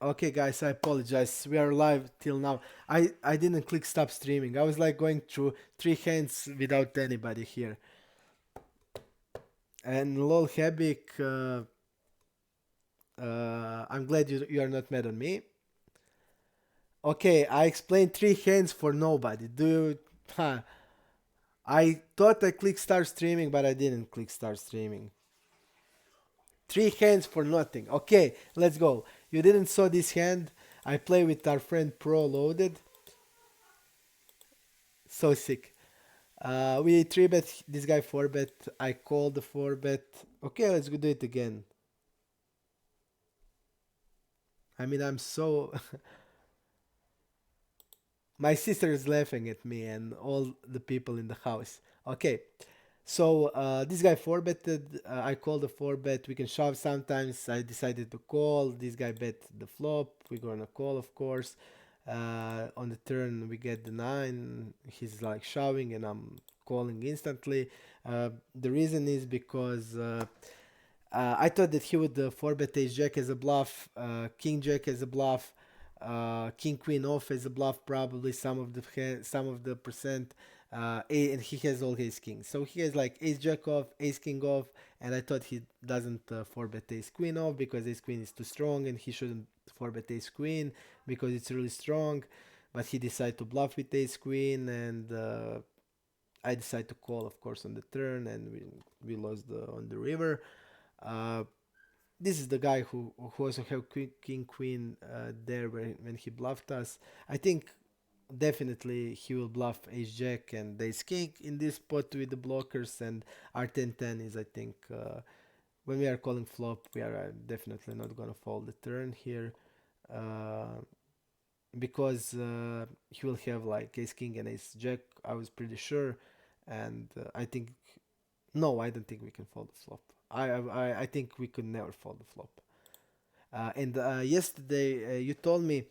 Okay, guys, I apologize. We are live till now. I didn't click stop streaming. I was like going through three hands without anybody here. And lol Habik, I'm glad you are not mad on me. Okay, I explained three hands for nobody. Do you? Huh, I thought I clicked start streaming, but I didn't click start streaming. Three hands for nothing. Okay, let's go. You didn't saw this hand. I play with our friend Pro Loaded. So sick. We 3 bet this guy 4 bet. I called the 4 bet. Okay, let's go do it again. I mean, I'm so. My sister is laughing at me and all the people in the house. Okay, so this guy 4 betted. I called the 4 bet. We can shove sometimes. I decided to call. This guy bet the flop. We're gonna call, of course. On the turn, we get the 9. He's like shoving, and I'm calling instantly. The reason is because I thought that he would 4 bet ace jack as a bluff, king jack as a bluff, king queen off as a bluff, probably some of the percent, and he has all his kings. So he has like ace jack off, ace king off, and I thought he doesn't 4 bet ace queen off because ace queen is too strong, and he shouldn't 4 bet ace queen because it's really strong. But he decided to bluff with ace queen, and I decided to call, of course, on the turn, and we lost on the river. Uh, this is the guy who also have king queen there when he bluffed us. I think definitely he will bluff ace jack and ace king in this spot with the blockers, and our 10-10 is, I think, when we are calling flop, we are definitely not gonna fold the turn here, uh, because he will have like ace king and ace jack. I was pretty sure, and I think no, I don't think we can fold the flop. I think we could never fold the flop. And yesterday you told me,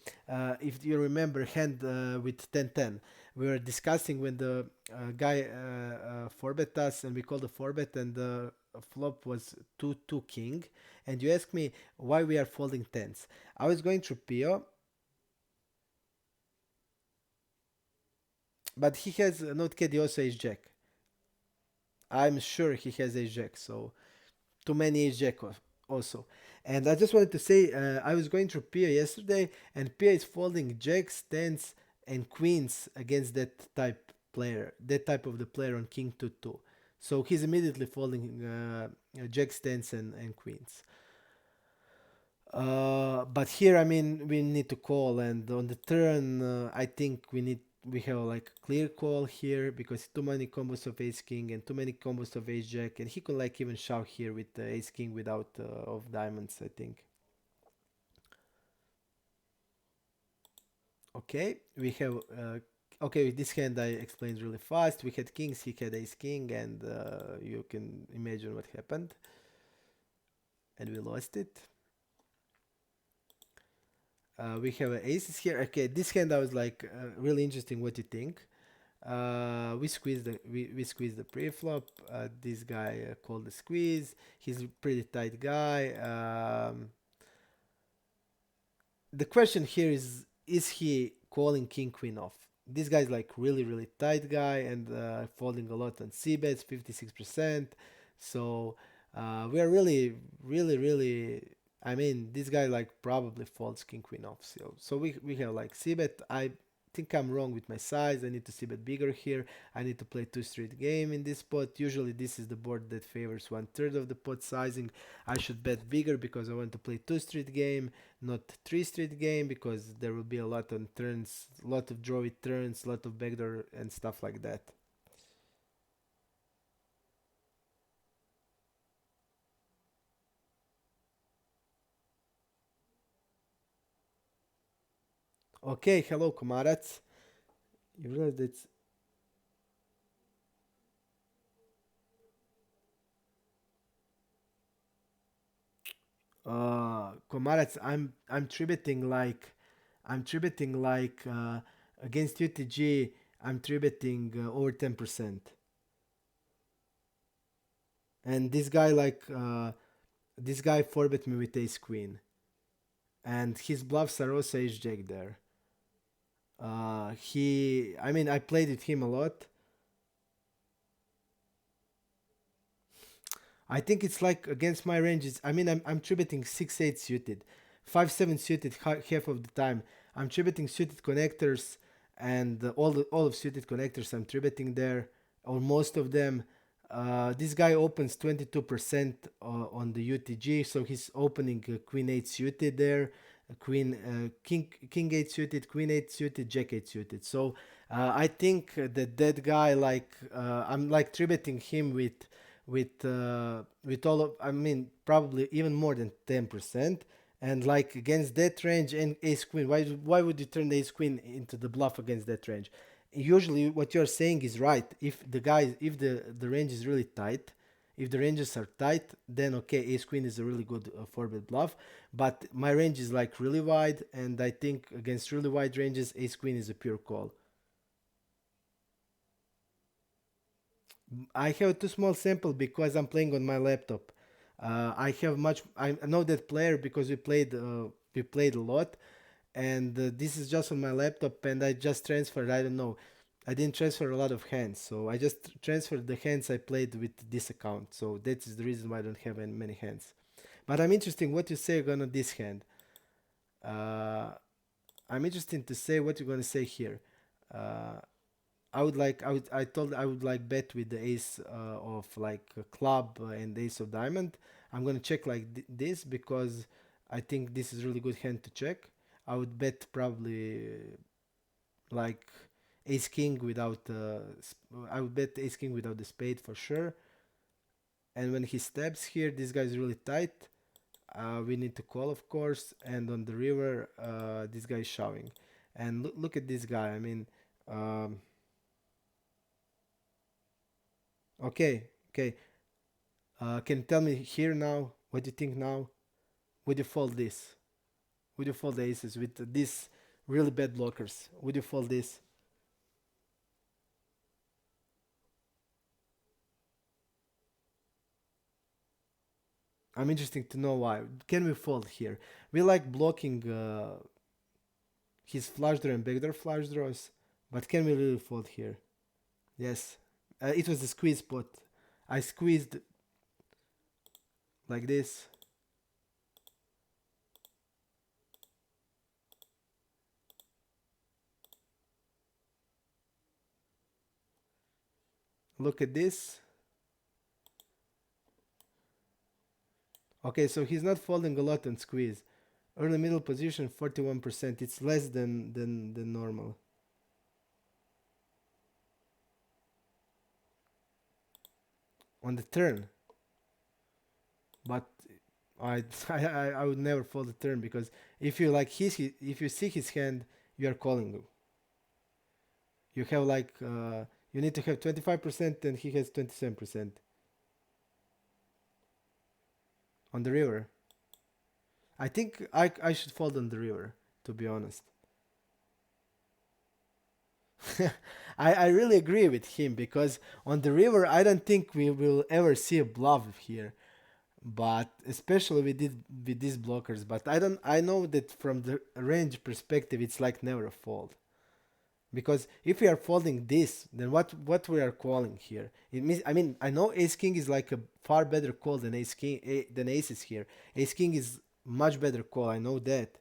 if you remember, hand with 10-10. We were discussing when the guy 4 bet us and we called the 4 bet, and the flop was 2-2 king. And you asked me why we are folding tens. I was going through Pio, but he has NoteCaddy also ace jack. I'm sure he has ace jack, so too many ace jack also. And I just wanted to say, I was going through Pia yesterday, and Pia is folding jacks, tens, and queens against that type player, that type of the player on king 2-2. So he's immediately folding jacks, tens, and queens. But here, I mean, we need to call, and on the turn, I think we have like a clear call here because too many combos of ace king and too many combos of ace jack, and he could like even shove here with ace king without of diamonds, I think. Okay, we have okay, with this hand I explained really fast. We had kings, he had ace king, and you can imagine what happened, and we lost it. We have aces here. Okay, this hand I was like really interesting. What you think? We squeezed the pre-flop. This guy called the squeeze. He's a pretty tight guy. The question here is he calling king queen off? This guy's like really tight guy and folding a lot on c bets, 56%. So we are really. I mean, this guy like probably folds king queen off. So we have like c bet. I think I'm wrong with my size. I need to see bet bigger here. I need to play two street game in this pot. Usually this is the board that favors 1/3 of the pot sizing. I should bet bigger because I want to play two street game, not three street game, because there will be a lot on turns, a lot of drawy turns, a lot of backdoor and stuff like that. Okay, hello Komarac. You realize that Komarac, I'm tributing like against UTG. I'm tributing over 10%, and this guy 4 bet me with ace queen. and his bluffs are also ace jack there. I mean, I played with him a lot. I think it's like against my ranges. I mean, I'm tributing 6-8 suited, 5-7 suited half of the time. I'm tributing suited connectors, and all of suited connectors I'm tributing there, or most of them. This guy opens 22% on the UTG, so he's opening Queen 8 suited there, King 8 suited, Queen 8 suited, Jack 8 suited. So I think that guy, like, I'm like tributing him with all of, I mean, probably even more than 10%. And like against that range and ace queen, why would you turn the ace queen into the bluff against that range? Usually what you're saying is right. If the range is really tight, if the ranges are tight, then okay, ace queen is a really good 4-bet bluff. But my range is like really wide, and I think against really wide ranges, ace queen is a pure call. I have too small sample because I'm playing on my laptop. I have much. I know that player because we played a lot, and this is just on my laptop, and I just transferred. I don't know. I didn't transfer a lot of hands, so I just transferred the hands I played with this account. So that is the reason why I don't have many hands. But I'm interested what you say gonna this hand. Uh, I'm interested to say what you're gonna say here. Uh, I would like bet with the ace of like a club and ace of diamond. I'm gonna check like this because I think this is really good hand to check. I would bet probably like ace king without I would bet ace king without the spade for sure. And when he stabs here, this guy is really tight. We need to call, of course. And on the river, this guy is shoving. And look at this guy. I mean, um, okay, okay. Can you tell me here now what you think now? Would you fold this? Would you fold the aces with these really bad blockers? Would you fold this? I'm interested to know why. Can we fold here? We like blocking his flush draw and backdoor flush draws, but can we really fold here? Yes. It was the squeeze spot. I squeezed like this. Look at this. Okay, so he's not folding a lot on squeeze. Early middle position 41%. It's less than normal. On the turn. But I would never fold the turn because if you see his hand, you are calling him. You have like you need to have 25% and he has 27% on the river. I think I should fold on the river, to be honest. I really agree with him because on the river I don't think we will ever see a bluff here, but especially with these blockers. But I know that from the range perspective it's like never a fold. Because if we are folding this, then what we are calling here? It means, I mean, I know Ace King is like a far better call than Ace King than Aces here. Ace King is much better call. I know that.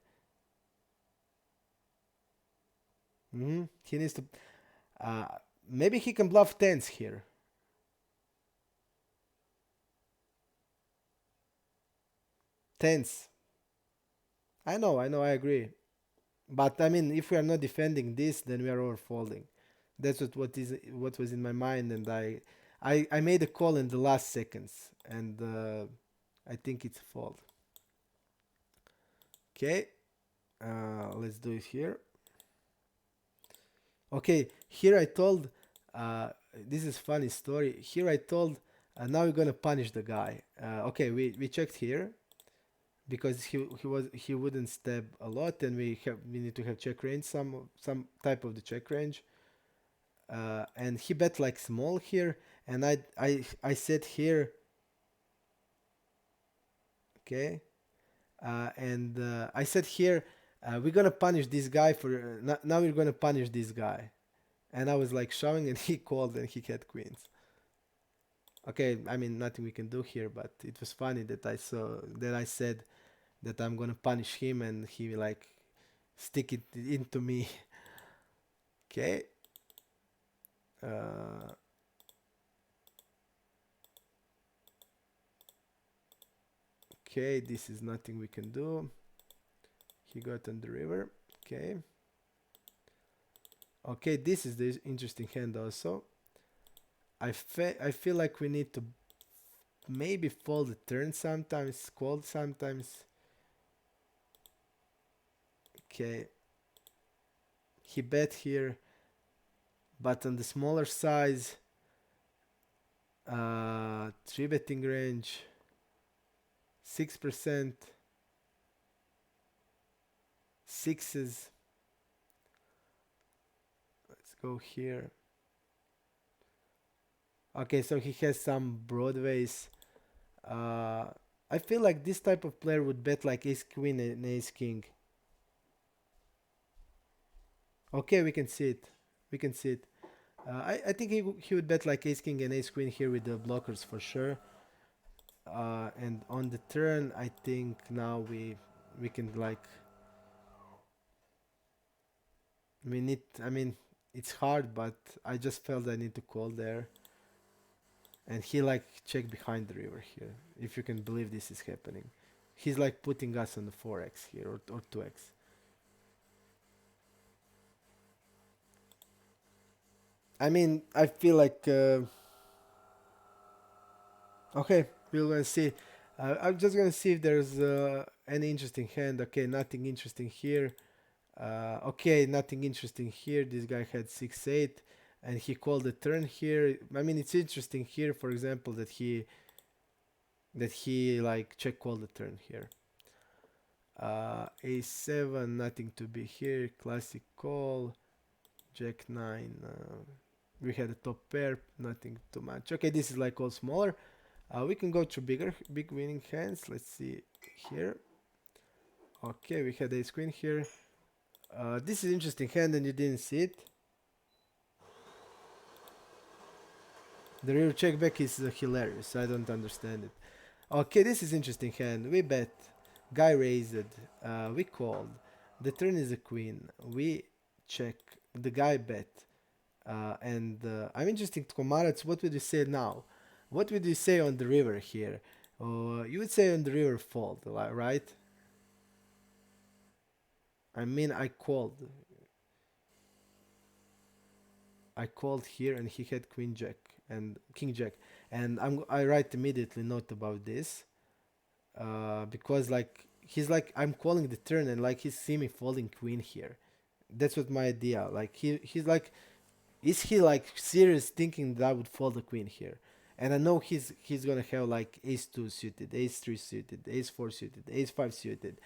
He needs to. Uh, Maybe he can bluff tens here. Tens. I know, I agree. But I mean, if we are not defending this, then we are over folding. That's what was in my mind, and I made a call in the last seconds, and I think it's a fold. Okay, let's do it here. Okay, here I told, this is funny story. Here I told, now we're gonna punish the guy. Okay, we checked here because he wouldn't stab a lot, and we need to have check range, some type of the check range. And he bet like small here, and I said here, okay, And I said here, we're gonna punish this guy for now. We're gonna punish this guy, and I was like showing, and he called, and he had queens. Okay, I mean nothing we can do here, but it was funny that I saw that I said that I'm gonna punish him, and he like stick it into me. Okay. Uh, okay, this is nothing we can do. He got on the river. Okay. Okay, this is the interesting hand also. I feel like we need to maybe fold the turn sometimes, call sometimes. Okay. He bet here, but on the smaller size, three betting range, 6%, sixes. Let's go here. Okay, so he has some broadways. Uh, I feel like this type of player would bet like ace queen and ace king. Okay, we can see it. We can see it. I think he would bet like ace king and ace queen here with the blockers for sure. And on the turn, I think now we can like we need. I mean, it's hard, but I just felt I need to call there. And he like check behind the river here. If you can believe this is happening, he's like putting us on the 4x here or 2x. I mean, I feel like okay, we're gonna see. I'm just gonna see if there's any interesting hand. Okay, nothing interesting here. Okay, nothing interesting here. This guy had 6-8, and he called the turn here. I mean, it's interesting here, for example, that he like check called the turn here. A7, nothing to be here. Classic call. Jack 9. We had a top pair, nothing too much. Okay, this is like all smaller. We can go to big winning hands. Let's see here. Okay, we had ace queen here. This is interesting hand and you didn't see it. The rear check back is hilarious. I don't understand it. Okay, this is interesting hand. We bet. Guy raised. We called. The turn is a queen. We check. The guy bet. And I'm interested to Komarats. What would you say now? What would you say on the river here? You would say on the river fold, right? I mean, I called here, and he had queen jack and king jack, and I write immediately note about this, because like he's like I'm calling the turn, and like he's see me folding queen here. That's what my idea. Like he's like, is he like serious thinking that I would fold the queen here? And I know he's gonna have like ace two suited, ace three suited, ace four suited, ace five suited.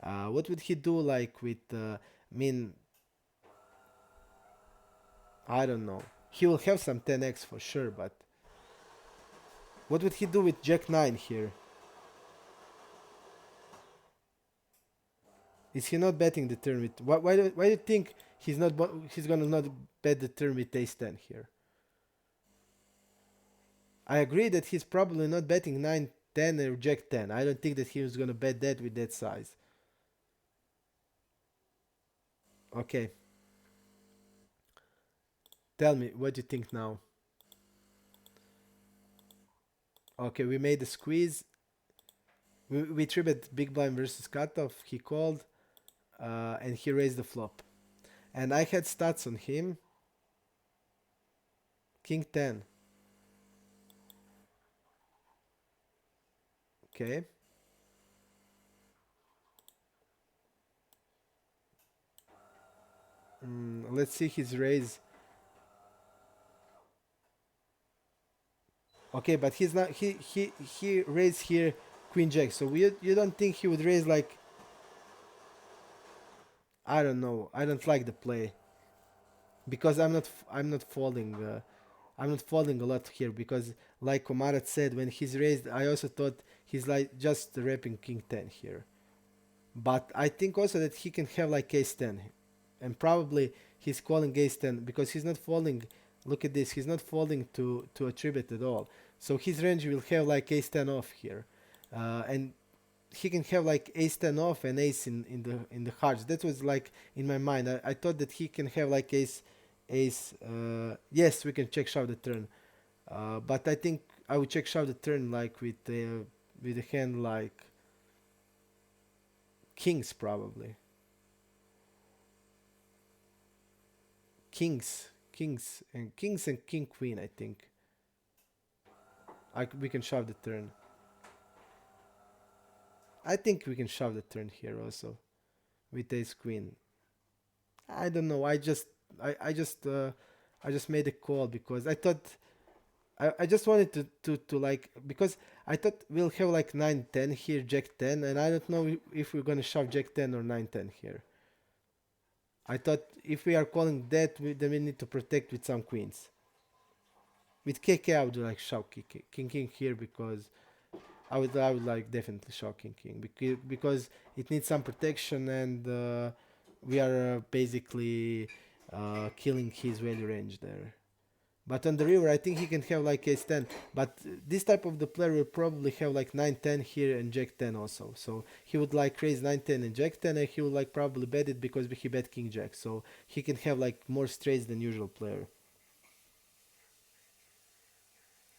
What would he do like with? I mean, I don't know. He will have some 10x for sure, but what would he do with Jack 9 here? Is he not betting the turn with... Why do you think he's gonna not bet the turn with ace 10 here? I agree that he's probably not betting 9, 10 or Jack 10. I don't think that he was gonna bet that with that size. Okay. Tell me, what do you think now? Okay, we made the squeeze. We tried big blind versus cutoff. He called, and he raised the flop. And I had stats on him. King 10. Okay. Let's see his raise. Okay, but he's not. He raised here Queen Jack. So you don't think he would raise like, I don't know. I don't like the play because I'm not folding. I'm not folding a lot here because, like Komarat said, when he's raised, I also thought he's like just repping King 10 here. But I think also that he can have like ace 10, and probably he's calling ace 10 because he's not folding. Look at this, he's not folding to a three bet at all. So his range will have like ace 10 off here, and he can have like ace 10 off and ace in the hearts. That was like in my mind. I thought that he can have like ace. Yes, we can check shove the turn, but I think I would check shove the turn like with a hand like kings probably. Kings and king queen. I think we can shove the turn. I think we can shove the turn here also with ace queen. I don't know. I just made a call because I thought I just wanted to like because I thought we'll have like 9-10 here, Jack 10, and I don't know if we're gonna shove Jack 10 or 9-10 here. I thought if we are calling that, then we need to protect with some queens. With KK, I would like shove king here because I would like definitely shove king because it needs some protection and we are basically killing his value range there. But on the river, I think he can have like ace 10. But this type of the player will probably have like 9-10 here and jack 10 also. So he would like raise 9-10 and jack 10 and he would like probably bet it because he bet king jack. So he can have like more straights than usual player.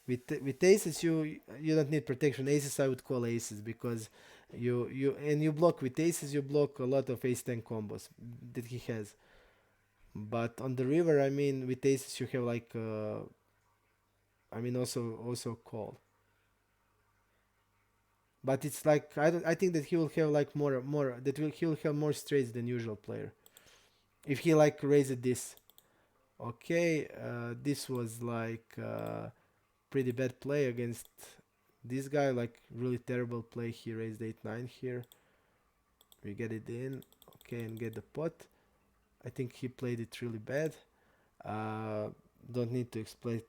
With aces, you don't need protection. Aces, I would call aces because you block with aces, you block a lot of ace 10 combos that he has. But on the river, I mean, with aces, you have like I mean, also call. But it's like I think that he will have like more that will he will have more straights than usual player if he like raised this. Okay, this was like pretty bad play against this guy. Like really terrible play. He raised 8-9 here. We get it in. Okay, and get the pot. I think he played it really bad. Uh, don't need to explain.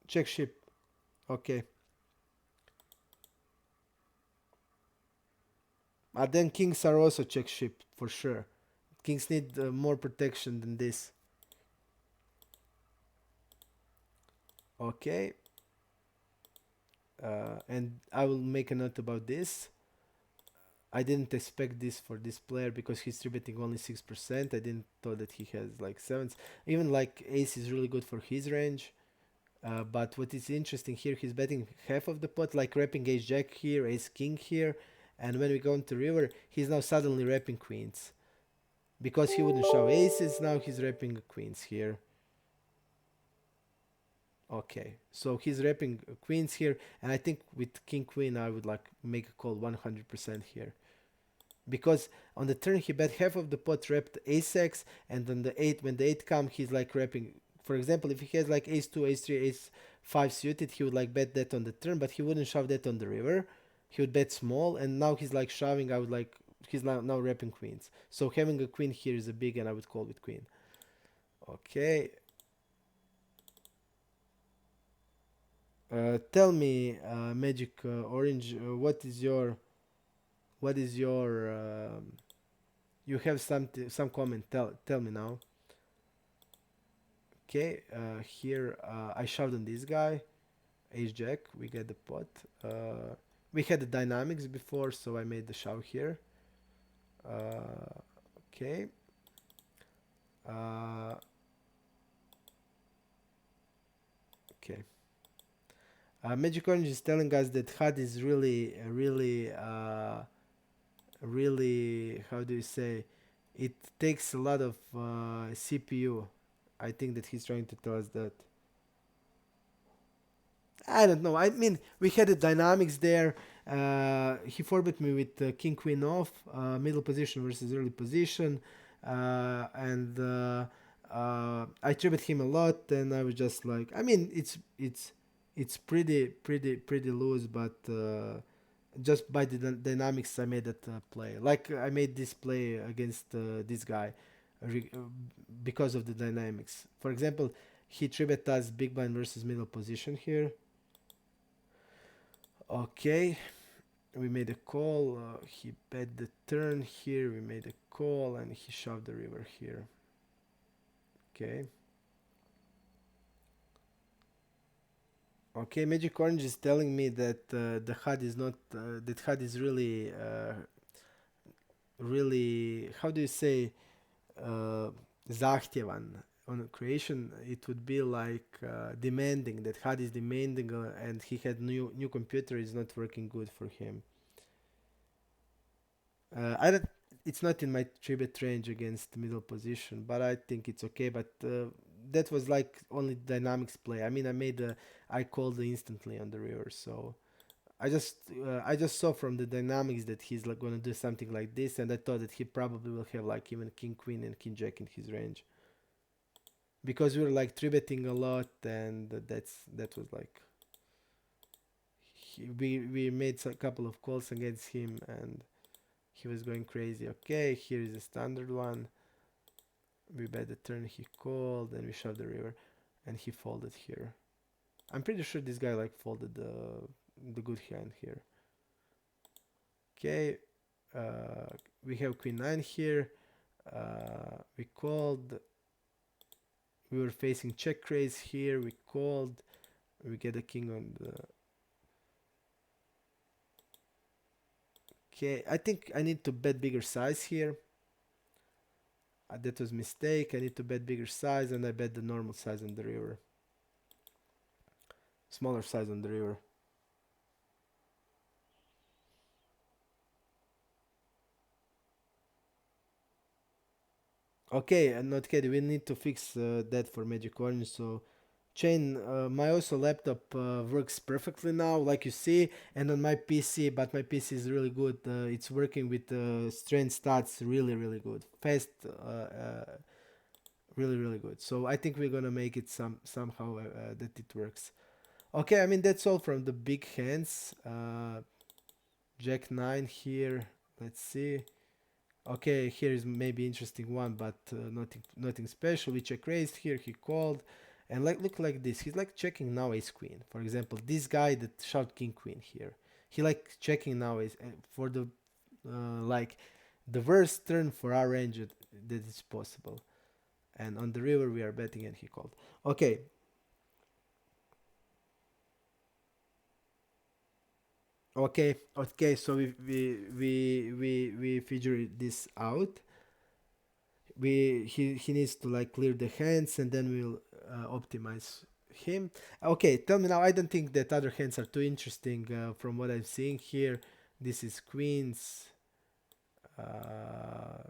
Check ship. Okay. Then kings are also check ship for sure. Kings need more protection than this. Okay. And I will make a note about this. I didn't expect this for this player because he's three betting only 6%. I didn't thought that he has like sevens. Even like ace is really good for his range. But what is interesting here, he's betting half of the pot, like wrapping ace jack here, ace king here. And when we go into river, he's now suddenly wrapping queens. Because he wouldn't show aces, now he's wrapping queens here. Okay, so he's wrapping queens here, and I think with king queen I would like make a call 100% here because on the turn he bet half of the pot wrapped ace x, and on the eight when the eight come he's like wrapping. For example, if he has like ace two, ace three, ace five suited, he would like bet that on the turn, but he wouldn't shove that on the river. He would bet small, and now he's like shoving. I would like he's now wrapping queens. So having a queen here is a big, and I would call with queen. Okay, tell me, Magic Orange, what is your you have some comment. Tell me now. Okay, here I shoved on this guy, Ace Jack. We get the pot. We had the dynamics before, so I made the shove here. Okay. Uh, okay. Magic Orange is telling us that HUD is really, how do you say, it takes a lot of CPU. I think that he's trying to tell us that. I don't know. I mean, we had the dynamics there. He forbid me with king queen off, middle position versus early position, and I tribute him a lot. And I was just like, I mean, it's pretty loose, but just by the dynamics, I made that play. Like I made this play against this guy re- uh, because of the dynamics. For example, he tribute us big blind versus middle position here. Okay, We made a call. He bet the turn here. We made a call, and he shoved the river here. Okay. Okay, Magic Orange is telling me that the HUD is not that HUD is really, how do you say, uh, zahtjevan on creation. It would be like demanding, that HUD is demanding, and he had new computer is not working good for him. I don't. It's not in my tribute range against middle position, but I think it's okay. But that was like only dynamics play. I mean, I called instantly on the river, so I just saw from the dynamics that he's like gonna do something like this, and I thought that he probably will have like even king queen and king jack in his range, because we were like three betting a lot, and that was like we made a couple of calls against him, and he was going crazy. Okay, here is a standard one. We bet the turn he called, and we shoved the river, and he folded here. I'm pretty sure this guy like folded the good hand here. Okay, we have queen 9 here. We called. We were facing check raise here. We called. We get a king on the. Okay, I think I need to bet bigger size here. That was mistake. I need to bet bigger size, and I bet the normal size on the river. Smaller size on the river. Okay, and NoteCaddy, we need to fix that for Magic Orange. So, Chain, my also laptop works perfectly now, like you see, and on my PC, but my PC is really good. It's working with strength stats really, really good. Fast, really, really good. So I think we're gonna make it somehow that it works. Okay, I mean that's all from the big hands. Jack 9 here. Let's see. Okay, here is maybe interesting one, but nothing special. We check raised here. He called, and like look like this. He's like checking now ace queen. For example, this guy that shot king queen here. He like checking now ace for the like the worst turn for our range that is possible. And on the river we are betting, and he called. Okay, okay. So we figure this out. He needs to like clear the hands, and then we'll optimize him. Okay, tell me now. I don't think that other hands are too interesting from what I'm seeing here. This is queens. Uh,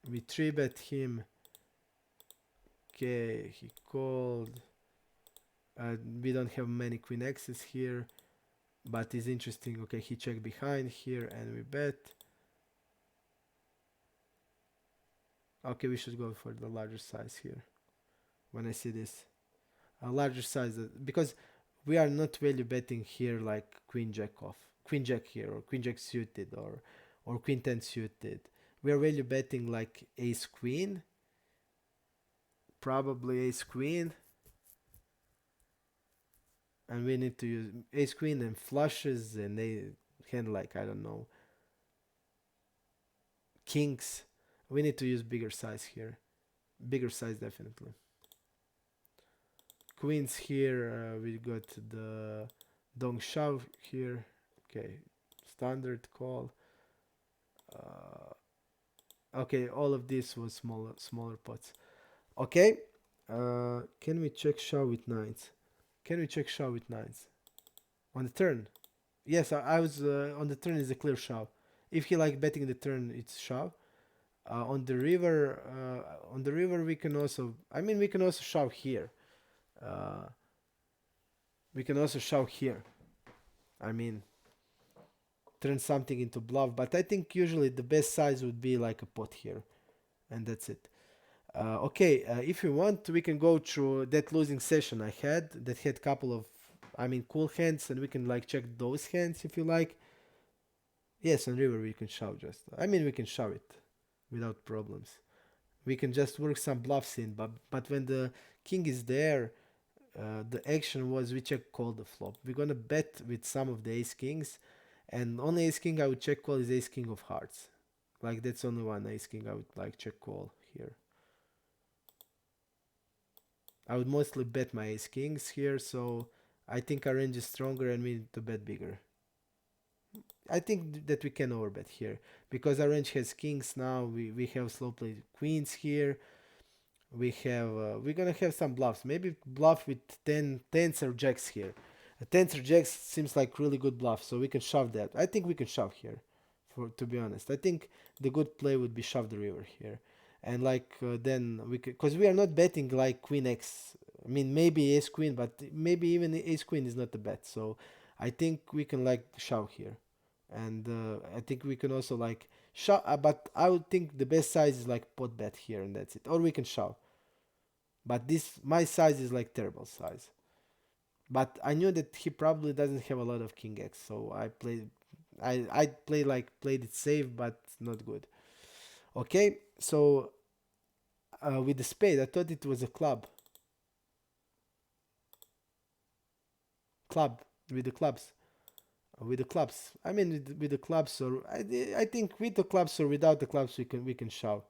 we three bet him. Okay, he called. We don't have many queen x's here, but it's interesting. Okay, he checked behind here, and we bet. Okay, we should go for the larger size here. When I see this, a larger size, because we are not value betting here like queen jack off, queen jack here, or queen jack suited, or queen 10 suited. We are value betting like ace queen, probably ace queen, and we need to use ace queen and flushes, and they hand like, I don't know, kings. We need to use bigger size here, bigger size definitely. Queens here, we got the dong shove here. Okay, standard call. uh, okay, all of this was smaller pots. Okay, can we check shove with nines? Can we check shove with nines on the turn? Yes, I was on the turn is a clear shove. If he like betting the turn, it's shove. On the river we can also, I mean, we can also shove here. uh, we can also shove here. I mean, turn something into bluff, but I think usually the best size would be like a pot here, and that's it. Okay, if you want, we can go through that losing session I had that had couple of, I mean, cool hands, and we can like check those hands if you like. Yes, on river we can shove just. I mean, we can shove it without problems. We can just work some bluffs in, but when the king is there, the action was we check call the flop. We're gonna bet with some of the ace kings, And only ace king I would check call is ace king of hearts. Like that's only one ace king I would like check call here. I would mostly bet my ace kings here, so I think our range is stronger and we need to bet bigger. I think that we can overbet here because our range has kings now. We have slow play queens here. We're gonna have some bluffs. Maybe bluff with 10s or jacks here. A tens or jacks seems like really good bluff, so we can shove that. I think we can shove here. For to be honest, I think the good play would be shove the river here, and like then we could, because we are not betting like queen x. I mean maybe ace queen, but maybe even ace queen is not a bet. So I think we can like shove here, and I think we can also like shove. But I would think the best size is like pot bet here, and that's it. Or we can shove. But this my size is like terrible size. But I knew that he probably doesn't have a lot of king x, so I played it safe, but not good. Okay, so with the spade, I thought it was a club with the clubs, with the clubs. I mean with the clubs, or I think with the clubs or without the clubs we can shove.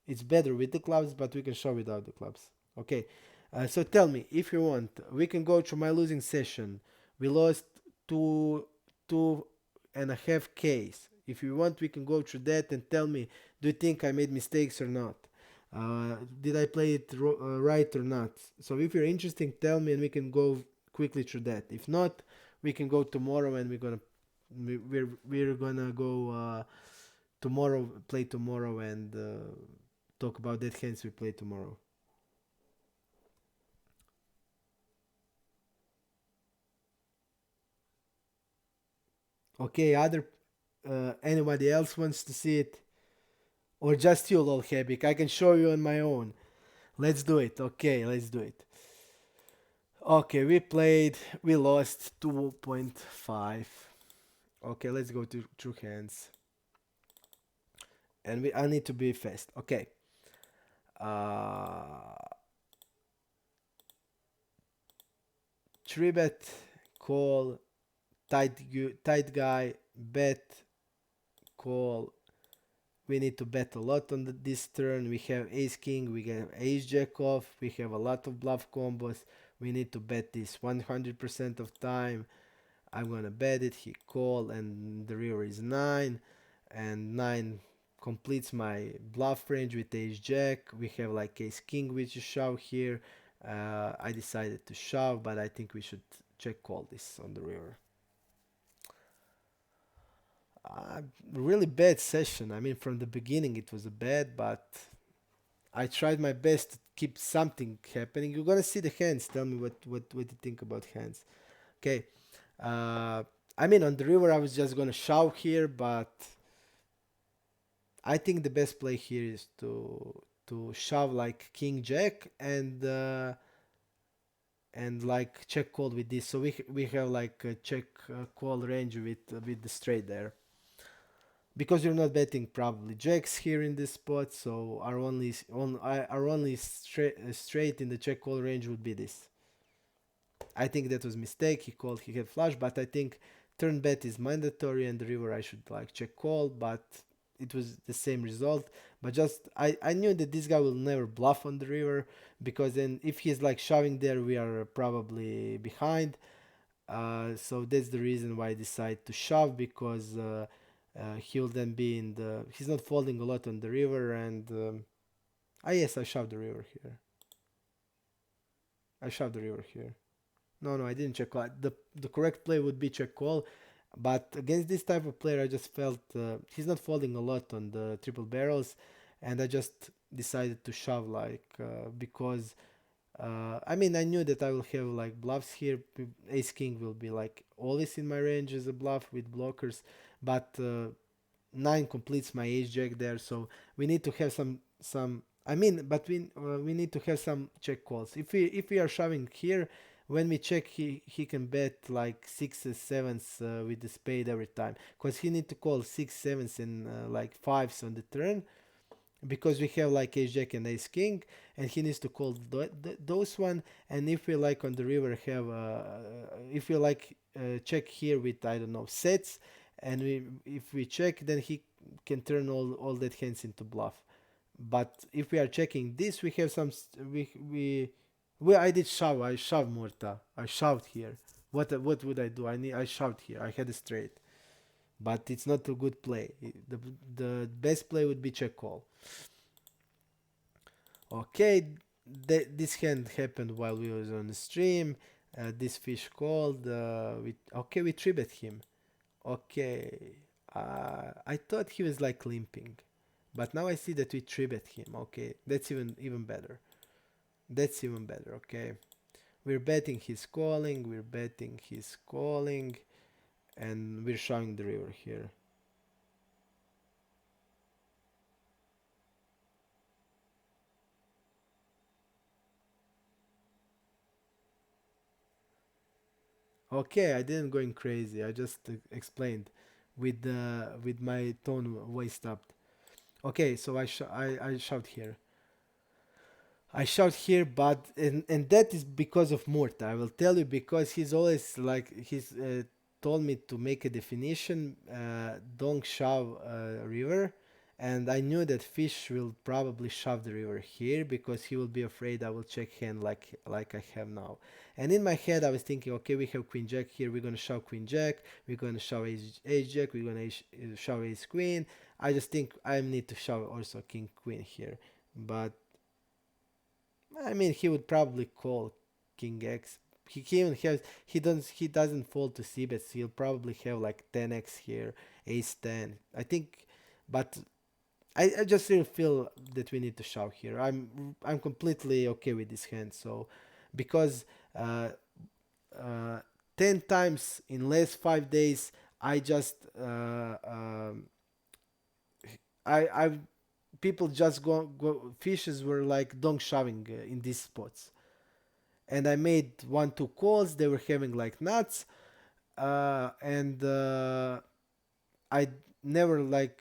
It's better with the clubs, but we can shove without the clubs. Okay, so tell me if you want, we can go to my losing session. We lost two two and a half Ks. If you want, we can go through that and tell me, do you think I made mistakes or not? Did I play it right or not? So if you're interested, tell me and we can go quickly through that. If not, we can go tomorrow and we're gonna go tomorrow, play tomorrow and talk about that hands we play tomorrow. Okay, other anybody else wants to see it? Or just you, lol Habik? I can show you on my own. Let's do it. Okay, let's do it. Okay, we lost 2.5. Okay, let's go to true hands. And I need to be fast. Okay. Uh, 3 bet, call, tight guy, bet, call. We need to bet a lot on this turn. We have ace king, we have ace jack off, we have a lot of bluff combos. We need to bet this 100% of time. I'm gonna bet it. He called, and the river is 9, and 9 completes my bluff range with ace jack. We have like ace king, which is shove here. I decided to shove, but I think we should check call this on the river. Really bad session. I mean, from the beginning it was a bad, but I tried my best to keep something happening. You're gonna see the hands. Tell me what you think about hands. Okay. Uh, I mean, on the river I was just gonna shove here, but I think the best play here is to shove like king jack and like check call with this. So we have like a check call range with the straight there. Because you're not betting probably jacks here in this spot, so our only straight in the check call range would be this. I think that was mistake. He called, he had flush, but I think turn bet is mandatory and the river I should like check call, but it was the same result. But just I knew that this guy will never bluff on the river, because then if he's like shoving there, we are probably behind. So that's the reason why I decided to shove, because he'll then be in the. He's not folding a lot on the river, and yes, I shoved the river here. I shoved the river here. No, no, I didn't check call. The correct play would be check call, but against this type of player, I just felt he's not folding a lot on the triple barrels, and I just decided to shove like because I mean I knew that I will have like bluffs here. Ace king will be like always in my range as a bluff with blockers, but 9 completes my ace jack there, so we need to have some. I mean, but we need to have some check calls. If we are shoving here, when we check, he can bet like sixes, sevens with the spade every time, because he need to call six, sevens, and like fives on the turn, because we have like ace jack and ace king, and he needs to call those one. And if we like on the river have if we like check here with I don't know sets, and if we check, then he can turn all that hands into bluff. But if we are checking this, we have some I did shove. I shoved Murta. I shoved here. What would I do? I shoved here. I had a straight, but it's not a good play. The best play would be check call. Okay, this hand happened while we was on the stream. This fish called. We three bet him. Okay, I thought he was like limping, but now I see that we three bet him. Okay, that's even better. That's even better. Okay, we're betting he's calling. We're betting he's calling, and we're showing the river here. Okay, I didn't going crazy. I just explained with my tone way stopped. Okay, so I shout here. I shout here, but and that is because of Murta. I will tell you because he's always like he's told me to make a definition. Don't shove river, and I knew that fish will probably shove the river here because he will be afraid I will check hand like I have now. And in my head I was thinking, okay, we have queen jack here. We're gonna shove queen jack. We're gonna shove ace jack. We're gonna shove ace queen. I just think I need to shove also king queen here, but I mean, he would probably call King X. He even has he doesn't fall to C bets. He'll probably have like 10x here, Ace 10. I think, but I just really feel that we need to shove here. I'm completely okay with this hand. So because uh, uh, 10 times in last 5 days, I just I people just go fishes were like dong shoving in these spots, and I made 1 2 calls. They were having like nuts, and I never like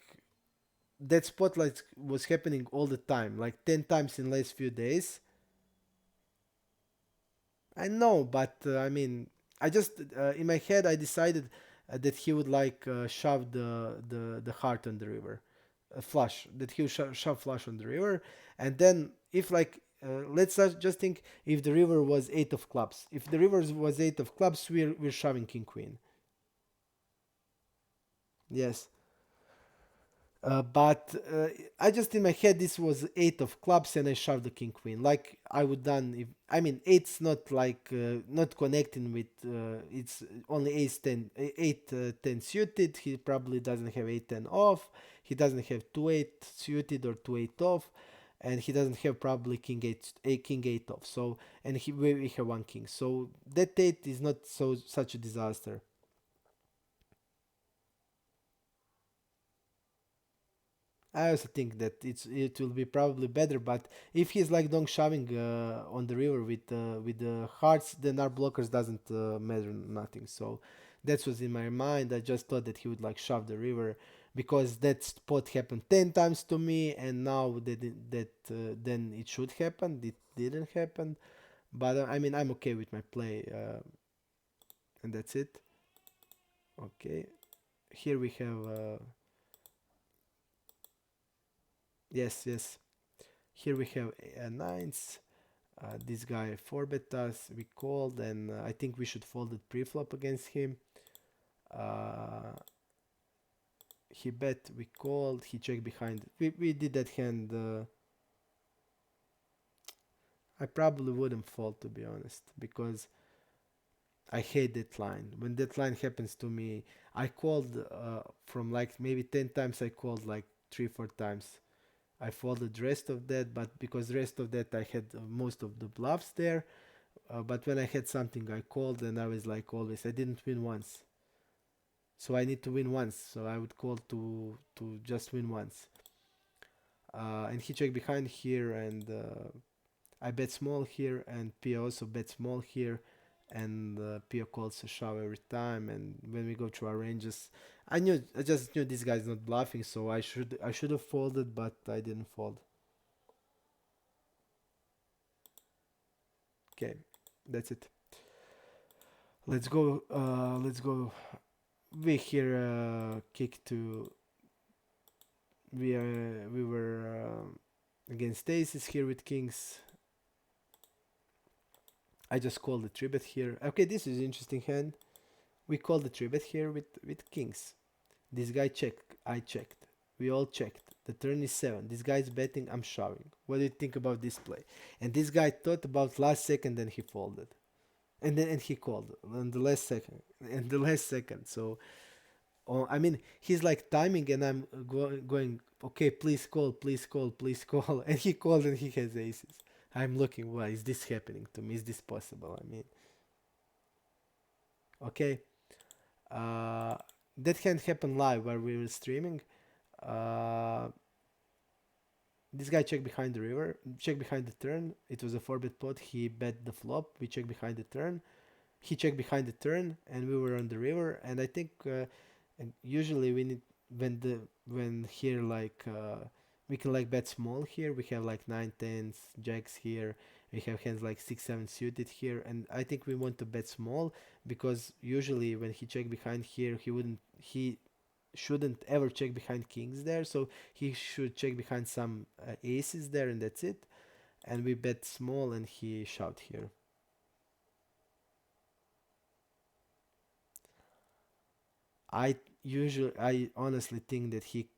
that spotlight was happening all the time, like 10 times in last few days. I know, but I mean, I just in my head I decided that he would like shove the heart on the river, flush that he would shove flush on the river, and then if like let's just think if the river was 8 of clubs. If the river was 8 of clubs, we're shoving king queen. Yes. But I just in my head this was 8 of clubs and I shoved the king queen like I would done if I mean eight's not like not connecting with it's only ace 10 8 10 suited. He probably doesn't have 8 10 off. He doesn't have 2 8 suited or 2 8 off, and he doesn't have probably king 8 a king 8 off. So and we have one king, so that 8 is not so such a disaster. I also think that it will be probably better, but if he's like dong shoving on the river with the hearts, then our blockers doesn't matter nothing. So that was in my mind. I just thought that he would like shove the river because that spot happened 10 times to me, and now that then it should happen. It didn't happen, but I mean I'm okay with my play, and that's it. Okay, here we have yes, yes. Here we have nines. This guy 4 bet us. We called, and I think we should fold it pre-flop against him. Uh, he bet, we called, he checked behind. We did that hand. I probably wouldn't fold to be honest because I hate that line. When that line happens to me, I called from like maybe 10 times, I called like 3 4 times. I folded the rest of that, but because the rest of that I had most of the bluffs there. But when I had something, I called, and I was like always, I didn't win once, so I need to win once. So I would call to just win once. And he checked behind here, and I bet small here, and Pia also bet small here, and Pia calls a shove every time. And when we go through our ranges, I just knew this guy's not bluffing, so I should have folded, but I didn't fold. Okay, that's it. Let's go. Let's go We here kick to we were against aces here with kings. I just called the 3-bet here. Okay, this is interesting hand. We called the 3-bet here with kings. This guy checked. I checked. We all checked. The turn is 7. This guy is betting. I'm shoving. What do you think about this play? And this guy thought about last second and he folded. And he called on the last second. And the last second. So I mean, he's like timing, and I'm going. Okay, please call, please call, please call. And he called, and he has aces. I'm looking. Why is this happening to me? Is this possible? I mean, okay. Uh, that can happen live while we were streaming. Uh, this guy checked behind the river, checked behind the turn. It was a 4-bet pot. He bet the flop. We checked behind the turn. He checked behind the turn, and we were on the river. And I think and usually we need when here like we can like bet small here. We have like 9 tens jacks here. We have hands like 6 7 suited here, and I think we want to bet small because usually when he check behind here, he shouldn't ever check behind kings there, so he should check behind some aces there, and that's it. And we bet small, and he shoved here. I honestly think that he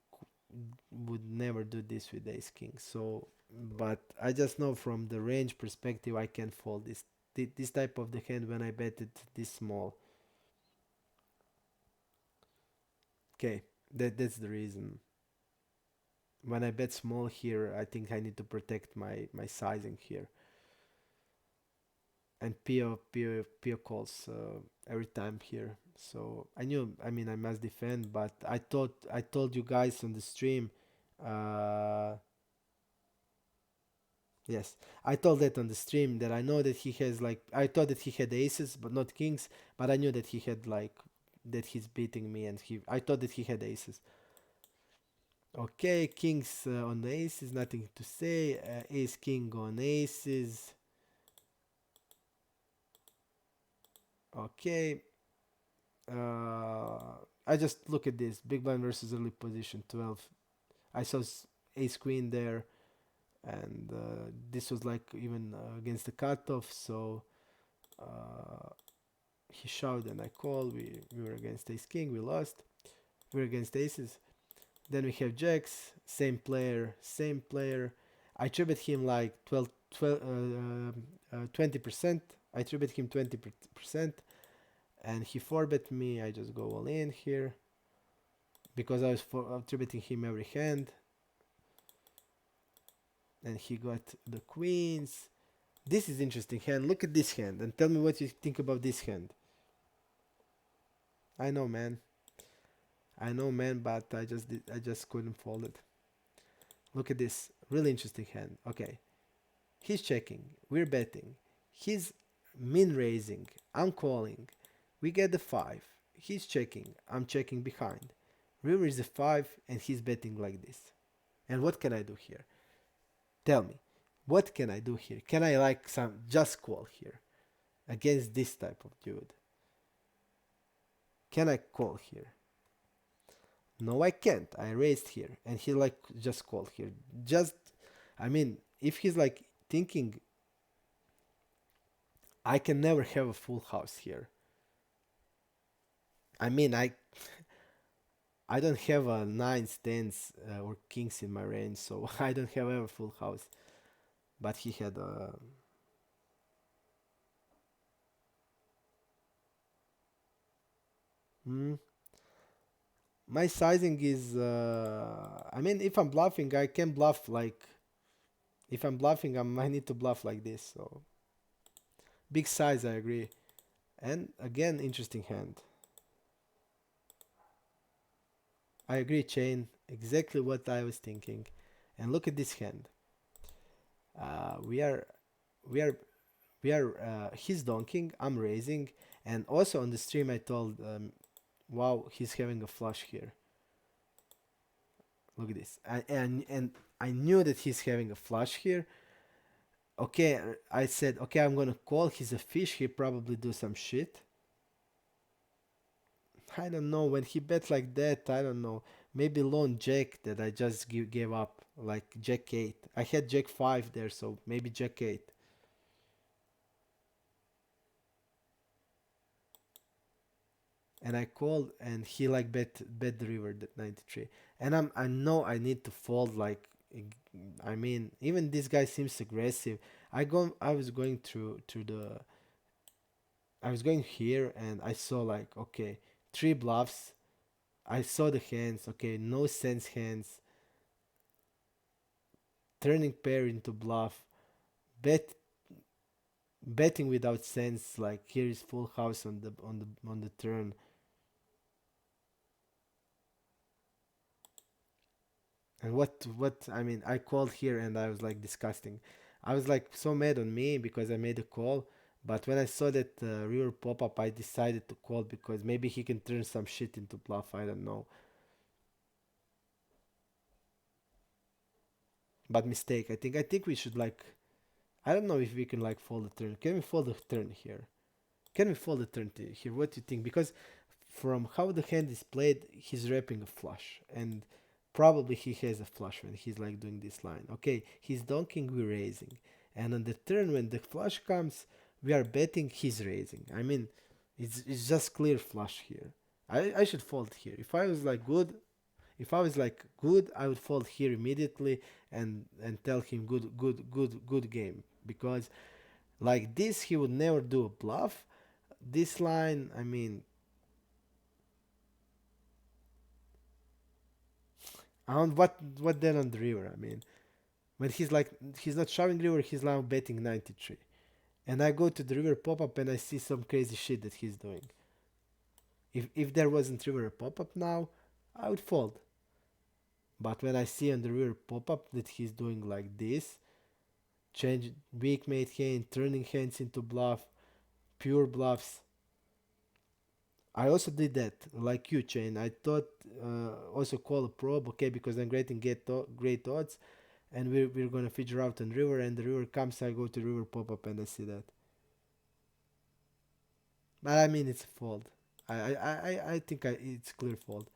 would never do this with ace king. So, but I just know from the range perspective, I can fold this type of the hand when I bet it this small. Okay, that's the reason. When I bet small here, I think I need to protect my sizing here. And Pio calls every time here. So I knew. I mean, I must defend, but I told you guys on the stream. Uh, yes, I told that on the stream that I know that he has like I thought that he had aces but not kings, but I knew that he had like that he's beating me, and he I thought that he had aces. Okay, kings on aces, nothing to say. Ace king on aces. Okay, I just look at this big blind versus early position 12. I saw ace queen there, and this was like even against the cutoff. So uh, he shoved and I called. We were against ace king. We lost. We were against aces. Then we have jacks. Same player. Same player. I tribute him like 20%. I tribute him 20%, and he 4-bet me. I just go all in here because I was tributing him every hand, and he got the queens. This is interesting hand. Look at this hand and tell me what you think about this hand. I know, man. I know, man, but I just couldn't fold it. Look at this. Really interesting hand. Okay. He's checking. We're betting. He's min raising. I'm calling. We get the 5. He's checking. I'm checking behind. River is a 5 and he's betting like this. And what can I do here? Tell me. What can I do here? Can I like some just call here against this type of dude? Can I call here? No, I can't. I raised here and he like just called here. Just I mean, if he's like thinking I can never have a full house here. I mean, I don't have a nines, tens, or kings in my range, so I don't have ever full house. But he had a. Hmm. My sizing is. I mean, if I'm bluffing, I can bluff like. If I'm bluffing, I need to bluff like this. So big size, I agree. And again, interesting hand. I agree, chain. Exactly what I was thinking. And look at this hand. We are, we are he's donking, I'm raising, and also on the stream I told wow, he's having a flush here. Look at this. And I knew that he's having a flush here. Okay, I said okay, I'm gonna call. He's a fish, he probably do some shit. I don't know. When he bet like that, I don't know. Maybe lone jack that I just gave up, like jack 8. I had jack 5 there, so maybe jack 8. And I called, and he like bet the river at 93. And I know I need to fold, like, I mean, even this guy seems aggressive. I was going through the I was going here, and I saw like, okay, three bluffs. I saw the hands, okay, no sense hands, turning pair into bluff, bet betting without sense, like here is full house on the turn. And what I mean, I called here, and I was like disgusting. I was like so mad on me because I made a call. But when I saw that river pop up, I decided to call because maybe he can turn some shit into bluff. I don't know. But mistake. I think we should like. I don't know if we can like fold the turn. Can we fold the turn here? Can we fold the turn here? What do you think? Because from how the hand is played, he's wrapping a flush, and probably he has a flush when he's like doing this line. Okay, he's donking, we're raising, and on the turn when the flush comes, we are betting, he's raising. I mean, it's just clear flush here. I should fold here. If I was like good, I would fold here immediately and tell him good game, because like this he would never do a bluff. This line, I mean, on what then on the river? I mean, when he's like he's not shoving river, he's now betting 93, and I go to the river pop up and I see some crazy shit that he's doing. If there wasn't river pop up now, I would fold. But when I see on the river pop up that he's doing like this, change weak made hand, turning hands into bluff, pure bluffs. I also did that, like you, Chain. I thought also call a probe, okay, because I'm getting great odds, and we're gonna figure out on river, and the river comes, I go to river pop up and I see that. But I mean, it's a fold. I think it's clear fold.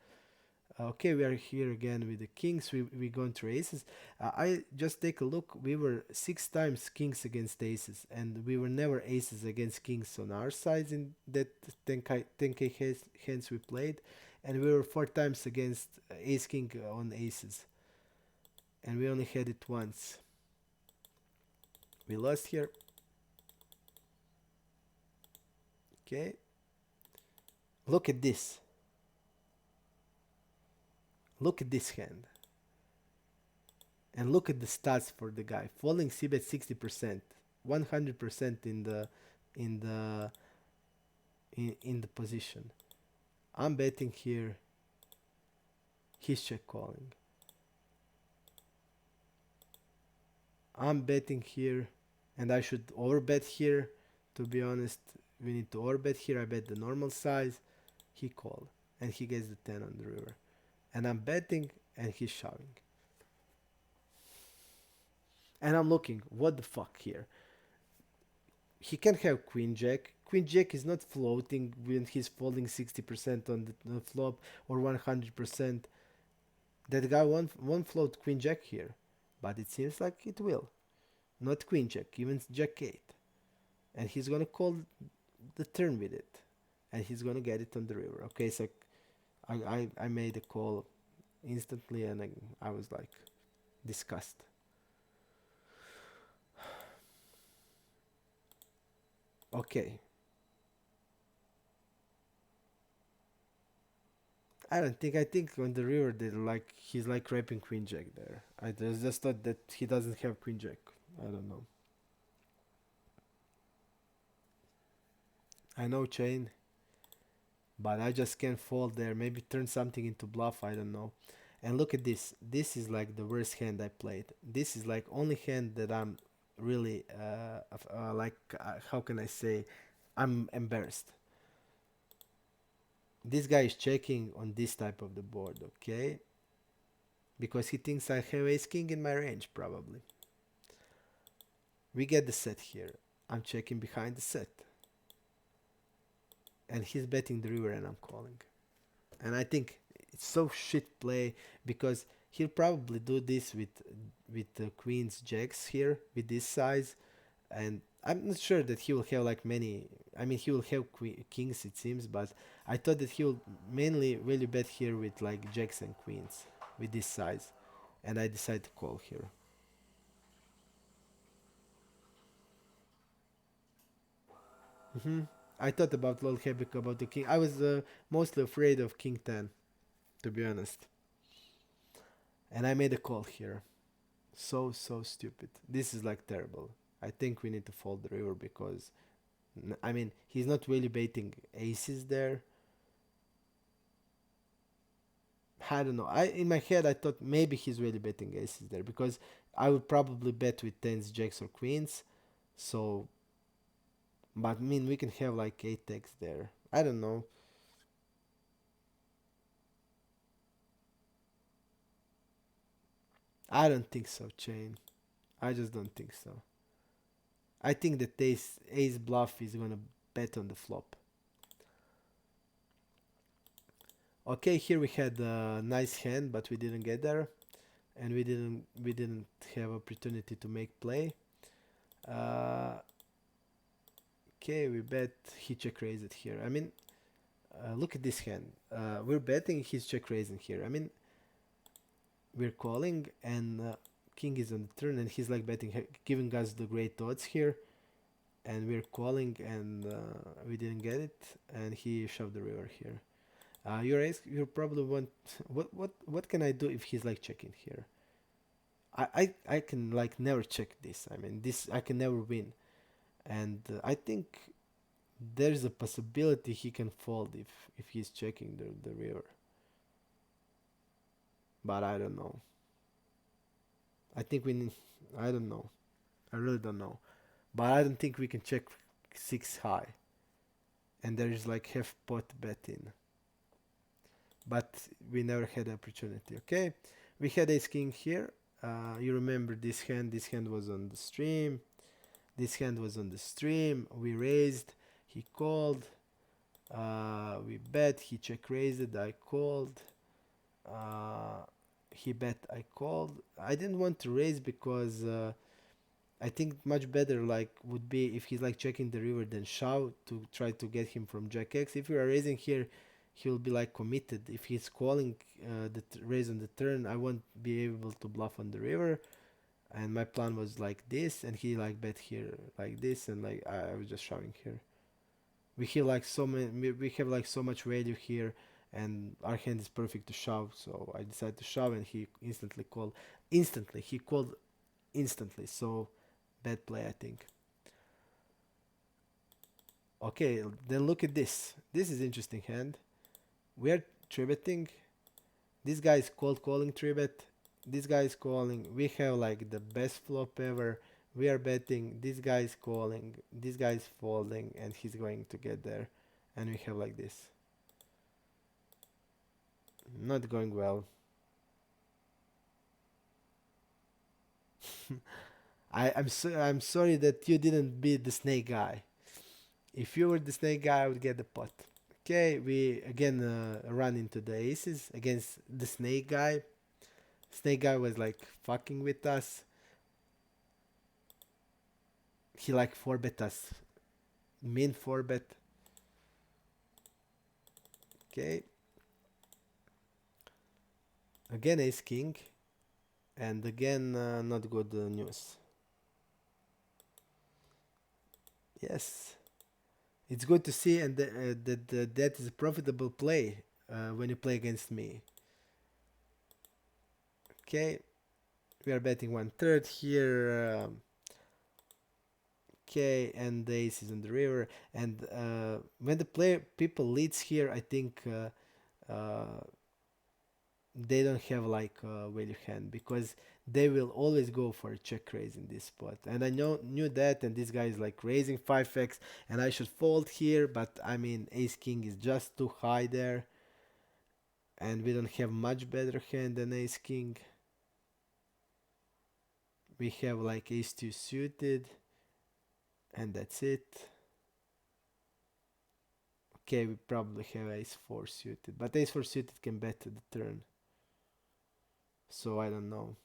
Okay, we are here again with the kings. We going to aces. I just take a look. We were six times kings against aces, and we were never aces against kings on our sides in that 10k hands we played, and we were four times against ace king on aces, and we only had it once. We lost here. Okay, look at this. Look at this hand. And look at the stats for the guy. Folding c-bet 60%, 100% in the in the position. I'm betting here. He's check calling. I'm betting here, and I should overbet here. To be honest, we need to overbet here. I bet the normal size. He called, and he gets the 10 on the river. And I'm betting, and he's shoving. And I'm looking, what the fuck here? He can have queen jack. Queen jack is not floating when he's folding 60% on the flop or 100%. That guy won't float queen jack here, but it seems like it will. Not queen jack, even jack 8. And he's gonna call the turn with it, and he's gonna get it on the river. Okay, so I made a call instantly, and I was like disgusted. Okay, I don't think. I think on the river they like he's like rapping queen jack there. I just thought that he doesn't have queen jack. I don't know. I know chain, but I just can't fold there. Maybe turn something into bluff. I don't know. And look at this. This is like the worst hand I played. This is like only hand that I'm really like. How can I say? I'm embarrassed. This guy is checking on this type of the board. Okay, because he thinks I have ace king in my range probably. We get the set here. I'm checking behind the set. And he's betting the river and I'm calling. And I think it's so shit play because he'll probably do this with queens jacks here with this size, and I'm not sure that he will have like many. I mean, he will have kings it seems, but I thought that he will mainly really bet here with like jacks and queens with this size, and I decided to call here. hmm I thought about lol Hebik about the king. I was mostly afraid of king 10, to be honest, and I made a call here. So stupid. This is like terrible. I think we need to fold the river because I mean he's not really baiting aces there. I don't know. I in my head I thought maybe he's really betting aces there because I would probably bet with tens, jacks, or queens. So, but I mean we can have like eight x there. I don't know. I don't think so, chain. I just don't think so. I think that ace bluff is gonna bet on the flop. Okay, here we had a nice hand, but we didn't get there, and we didn't have opportunity to make play. Uh, okay, we bet he check raised it here. I mean, look at this hand. We're betting he's check raising here. I mean, we're calling and king is on the turn, and he's like betting, giving us the great odds here, and we're calling and we didn't get it, and he shoved the river here. You probably want what can I do if he's like checking here? I can like never check this. I mean this I can never win, and I think there's a possibility he can fold if he's checking the river, but I don't know. I think we need. I don't know. I really don't know, but I don't think we can check six high, and there is like half pot bet in, but we never had the opportunity. Okay, we had ace king here. You remember this hand? This hand was on the stream. This hand was on the stream. We raised. He called. We bet. He check raised. I called. Uh, he bet. I called. I didn't want to raise because I think much better like would be if he's like checking the river than shove to try to get him from jack x. If we are raising here, he'll be like committed. If he's calling the raise on the turn, I won't be able to bluff on the river. And my plan was like this, and he like bet here like this, and like I was just shoving here. We have like so many, we have like so much value here, and our hand is perfect to shove. So I decided to shove, and he instantly called. Instantly, he called instantly. So bad play, I think. Okay, then look at this. This is interesting hand. We are three betting. This guy is cold calling three bet. This guy is calling. We have like the best flop ever. We are betting. This guy is calling. This guy is folding, and he's going to get there. And we have like this. Not going well. I'm sorry that you didn't beat the snake guy. If you were the snake guy, I would get the pot. Okay, we again run into the aces against the snake guy. Snake guy was like fucking with us. He like four bet us, min four bet. Okay, again ace king, and again not good news. Yes, it's good to see, and that is a profitable play when you play against me. Okay, we are betting one third here. Okay, and the ace is on the river, and when the player people leads here, I think they don't have like a value hand because they will always go for a check raise in this spot, and I knew that, and this guy is like raising 5x, and I should fold here, but I mean ace king is just too high there, and we don't have much better hand than ace king. We have like ace 2 suited, and that's it. Okay, we probably have ace 4 suited, but ace 4 suited can bet the turn, so I don't know.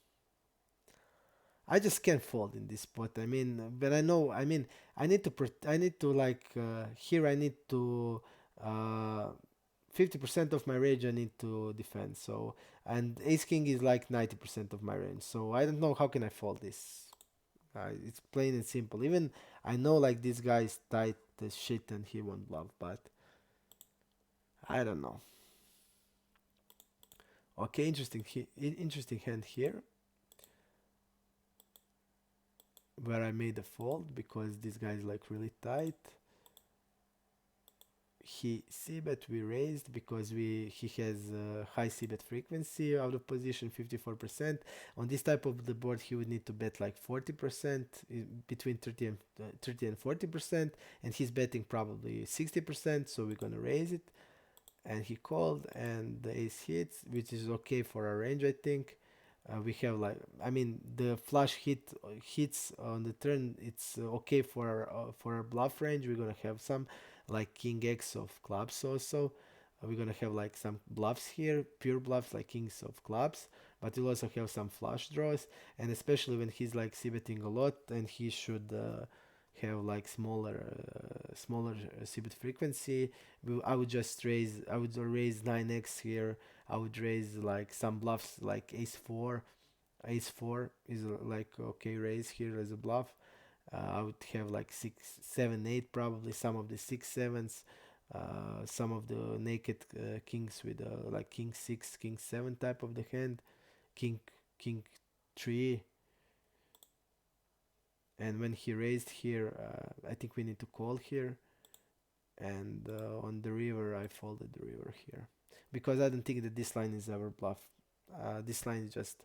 I just can't fold in this spot. I mean, but I know. I mean, I need to like here. I need to 50% of my range. I need to defend. So and ace king is like 90% of my range. So I don't know how can I fold this. It's plain and simple. Even I know like this guy is tight as shit and he won't bluff, but I don't know. Okay, interesting hand here where I made a fold because this guy is like really tight. He c-bet we raised because we he has high c-bet frequency out of position 54%. On this type of the board he would need to bet like 40%, between 30 and 40%, and he's betting probably 60%, so we're gonna raise it. And he called and the ace hits, which is okay for our range, I think. We have like, I mean, the flush hits on the turn. It's okay for our bluff range. We're gonna have some like king x of clubs also. We're gonna have like some bluffs here, pure bluffs like kings of clubs, but we'll also have some flush draws, and especially when he's like c-betting a lot, and he should have like smaller c-bet frequency. I would just raise. I would raise 9x here. I would raise like some bluffs like ace 4. Ace 4 is like okay raise here as a bluff. I would have like 6 7 8 probably, some of the 6 sevens, some of the naked kings with like king 6 king 7 type of the hand, king king 3. And when he raised here, I think we need to call here. And on the river I folded the river here because I don't think that this line is ever bluff. This line is just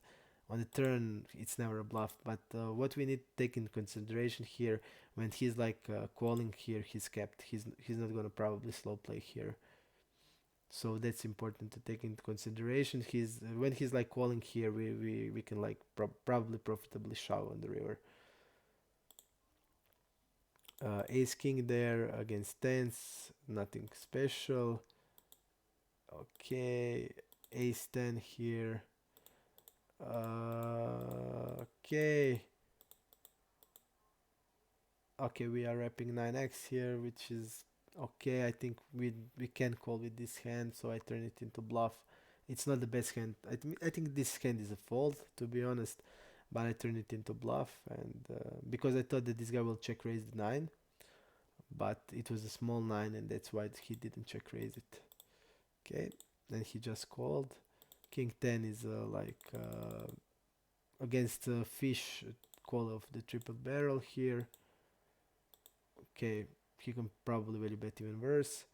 on the turn, it's never a bluff. But what we need to take in consideration here, when he's like calling here, he's capped. He's not gonna probably slow play here, so that's important to take into consideration. He's when he's like calling here, we can like probably profitably shove on the river. Ace king there against tens, nothing special. Okay, ace 10 here. Okay. Okay, we are wrapping 9x here, which is okay. I think we can call with this hand, so I turn it into bluff. It's not the best hand. I think this hand is a fold, to be honest, but I turn it into bluff, and because I thought that this guy will check raise the 9, but it was a small 9, and that's why he didn't check raise it. Okay, then he just called. King 10 is against fish call of the triple barrel here. Okay, he can probably value bet even worse.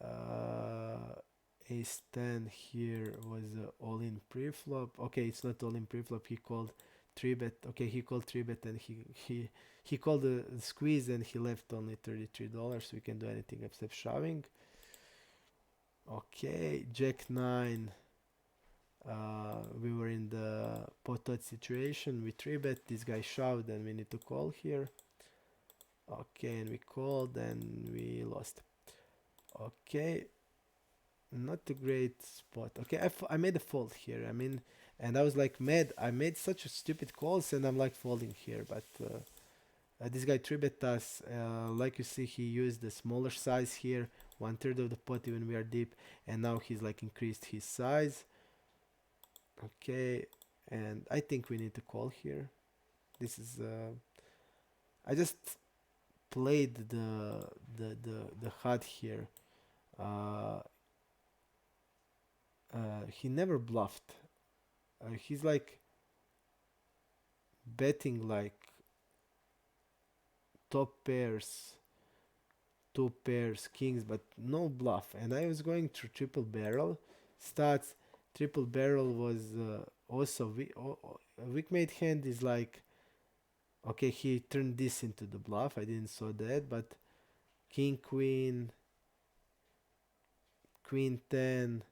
Uh, Ace 10 here was all in pre-flop. Okay, it's not all in pre-flop. He called 3-bet. Okay, he called 3-bet and he called the squeeze and he left only $33. We can do anything except shoving. Okay, Jack 9. We were in the pot situation. We 3-bet. This guy shoved and we need to call here. Okay, and we called and we lost. Okay, not a great spot. Okay, I made a fold here. I mean, and I was like mad. I made such a stupid calls and I'm like folding here. But this guy 3-bet us. Like you see, he used the smaller size here, 1/3 of the pot even we are deep. And now he's like increased his size. Okay, and I think we need to call here. This is, I just played the HUD here. Uh, he never bluffed. He's like betting like top pairs, two pairs, kings, but no bluff. And I was going through triple barrel stats. Triple barrel was also a weak made hand is like okay. He turned this into the bluff. I didn't saw that, but king queen, queen 10.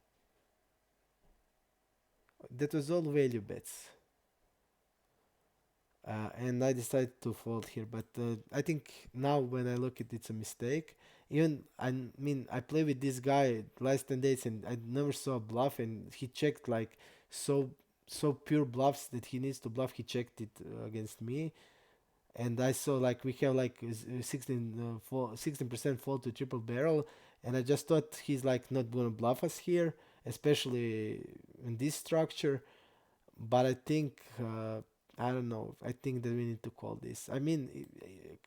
That was all value bets. And I decided to fold here. But I think now when I look at it, it's a mistake. Even I mean, I play with this guy last 10 days, and I never saw a bluff, and he checked like so so pure bluffs that he needs to bluff. He checked it against me, and I saw like we have like 16% fall to triple barrel, and I just thought he's like not gonna bluff us here, especially in this structure. But I think I don't know. I think that we need to call this. I mean,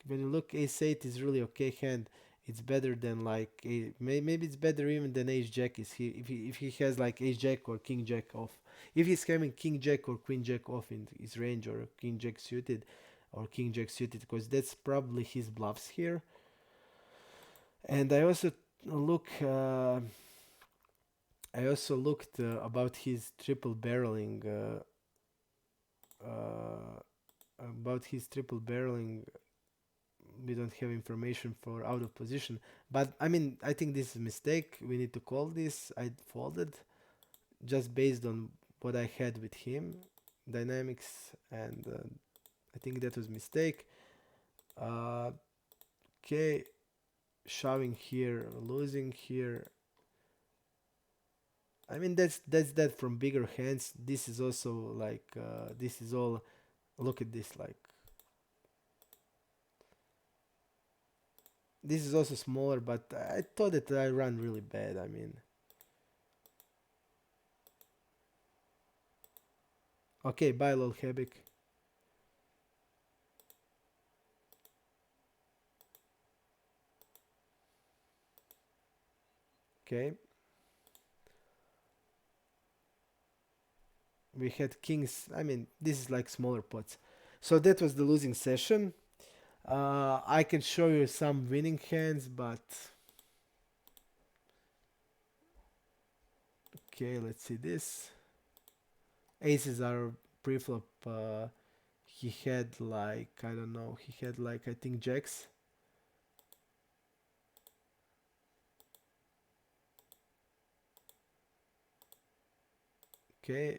when you look, Ace Eight is really okay hand. It's better than like maybe it's better even than Ace Jack is. If he has like Ace Jack or King Jack off. If he's having King Jack or Queen Jack off in his range, or King Jack suited or King Jack suited, because that's probably his bluffs here. And look. I also looked about his triple barreling. About his triple barreling, we don't have information for out of position. But I mean, I think this is a mistake. We need to call this. I folded just based on what I had with him, dynamics, and I think that was mistake. Uh, okay, shoving here, losing here. I mean, that's that from bigger hands. This is also like this is all. Look at this, like this is also smaller, but I thought that I ran really bad. I mean, okay, bye, lol, Hebik. Okay, we had kings. I mean, this is like smaller pots. So that was the losing session. I can show you some winning hands, but okay, let's see this. Aces are pre-flop. He had like, I don't know. He had like, I think, jacks. Okay,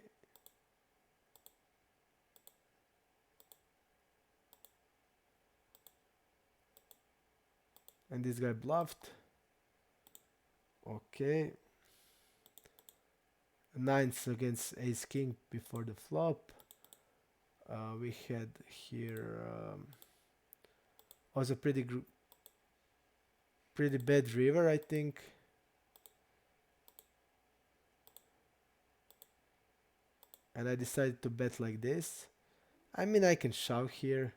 and this guy bluffed. Okay, nines against ace king before the flop. We had here was a pretty bad river, I think. And I decided to bet like this. I mean, I can shove here.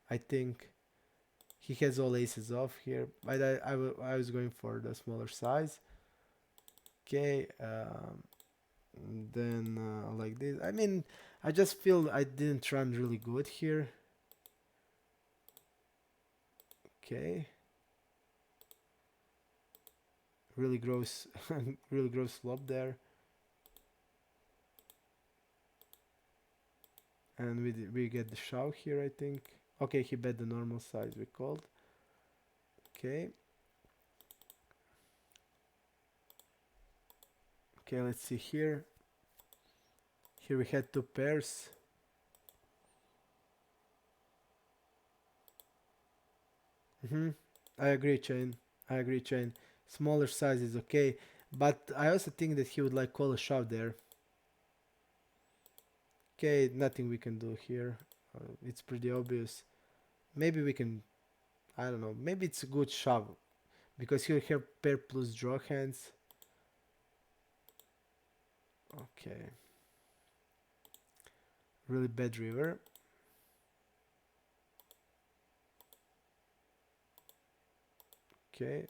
I think he has all aces off here, but I was going for the smaller size. Okay, then like this. I mean, I just feel I didn't run really good here. Okay, really gross, really gross flop there. And we get the shove here, I think. Okay, he bet the normal size we called. Okay. Okay, let's see here. Here we had two pairs. Mm-hmm. I agree, Chain. I agree, Chain. Smaller size is okay. But I also think that he would like call a shove there. Okay, nothing we can do here. It's pretty obvious. Maybe we can, I don't know, maybe it's a good shove. Because he'll have pair plus draw hands. Okay. Really bad river. Okay.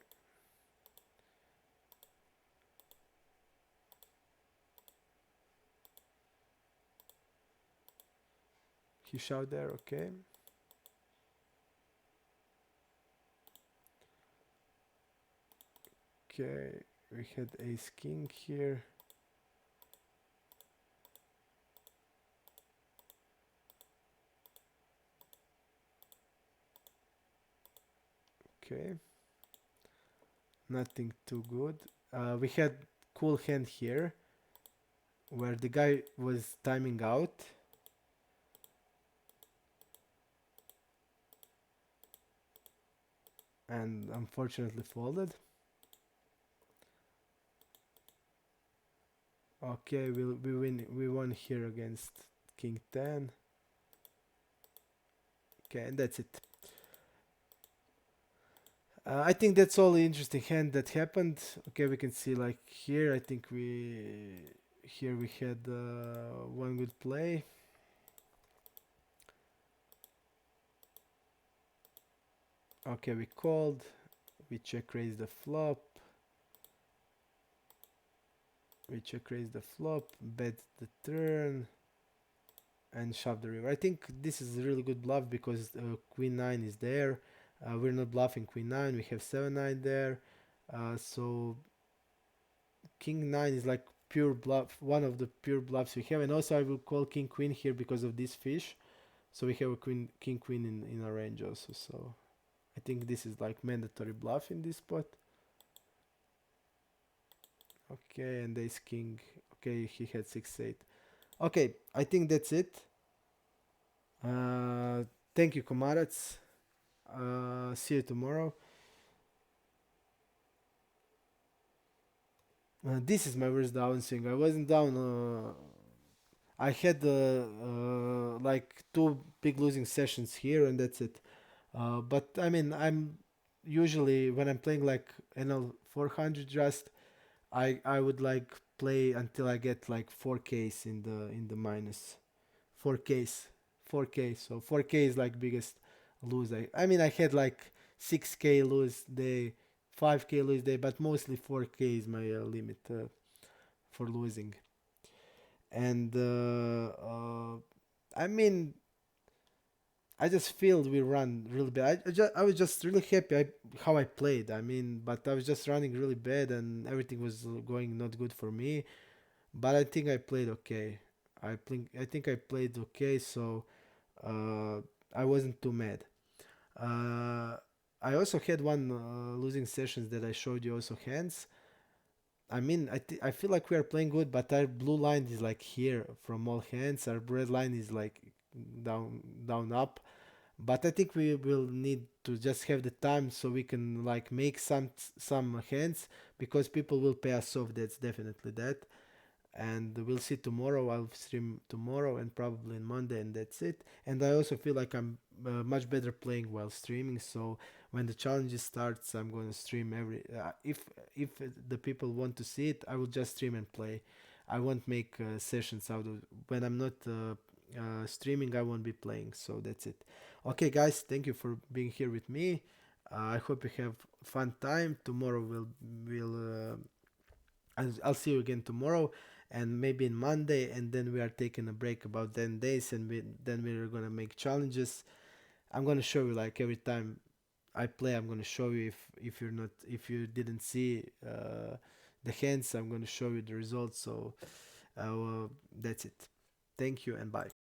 He shoved there, okay. Okay, we had ace king here. Okay, nothing too good. We had cool hand here, where the guy was timing out. and unfortunately folded. Okay, we won here against king 10. Okay, and that's it. I think that's all the interesting hand that happened. Okay, we can see like here. I think we had one good play. Okay, we called. We check raise the flop. We check raise the flop. Bet the turn and shove the river. I think this is a really good bluff because queen 9 is there. We're not bluffing queen 9. We have 7-9 there. So king 9 is like pure bluff, one of the pure bluffs we have. And also I will call king queen here because of this fish. So we have a king queen in our range also. So I think this is like mandatory bluff in this spot. Okay, and ace king. Okay, he had 6-8. Okay, I think that's it. Uh, Thank you, Komarats. See you tomorrow. This is my worst down swing. I wasn't down. I had like two big losing sessions here, and that's it. But I mean, I'm usually when I'm playing like NL 400 just, I would like play until I get like 4Ks in the minus 4Ks, 4K. So 4K is like biggest lose. I mean I had like 6K lose day, 5K lose day, but mostly 4K is my limit for losing. And I mean I just feel we run really bad. I was just really happy how I played. I mean, but I was just running really bad and everything was going not good for me. But I think I played okay. I think I played okay, so uh, I wasn't too mad. Uh, I also had one losing sessions that I showed you also hands. I mean, I feel like we are playing good, but our blue line is like here from all hands. Our red line is like down up. But I think we will need to just have the time so we can like make some hands because people will pay us off. That's definitely that. And we'll see tomorrow. I'll stream tomorrow and probably on Monday, and that's it. And I also feel like I'm much better playing while streaming. So when the challenges starts, I'm going to stream every. If the people want to see it, I will just stream and play. I won't make sessions out of when I'm not streaming. I won't be playing. So that's it. Okay, guys, thank you for being here with me. I hope you have fun time. Tomorrow will I'll see you again tomorrow and maybe in Monday, and then we are taking a break about 10 days, and then we're gonna make challenges. I'm gonna show you like every time I play. I'm gonna show you if you didn't see the hands. I'm gonna show you the results. So that's it. Thank you and bye.